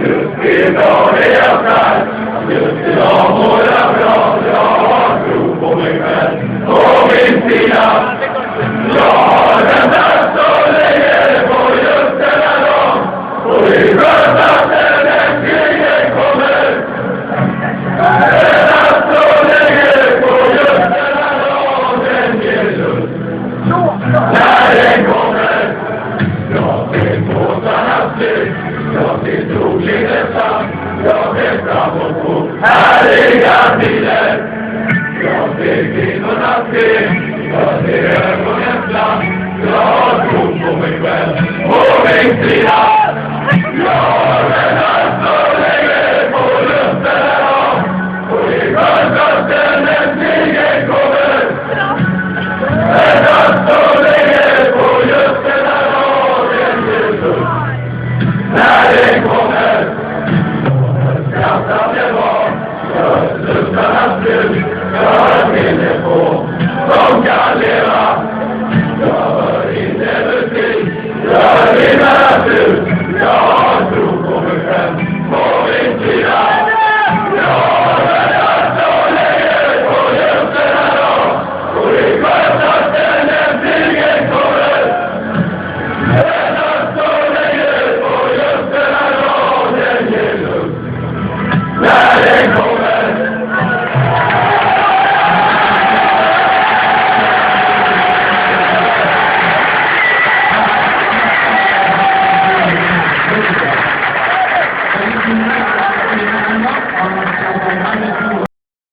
Just idag är jag stark, just idag mår jag bra. Jag har tro på mig själv, på min sida. Jag har väntat så länge på just denna dag, och det är skönt att när kriget kommer. Väntat så länge på just denna dag, den ger lust. När den kommer, jag ser båtarnas slut. Jag ser solingen fram, jag ser framåt på härliga bilder. Jag ser kvinnornas ben, jag ser ögonen fram. Jag har tro på mig själv, på min sida.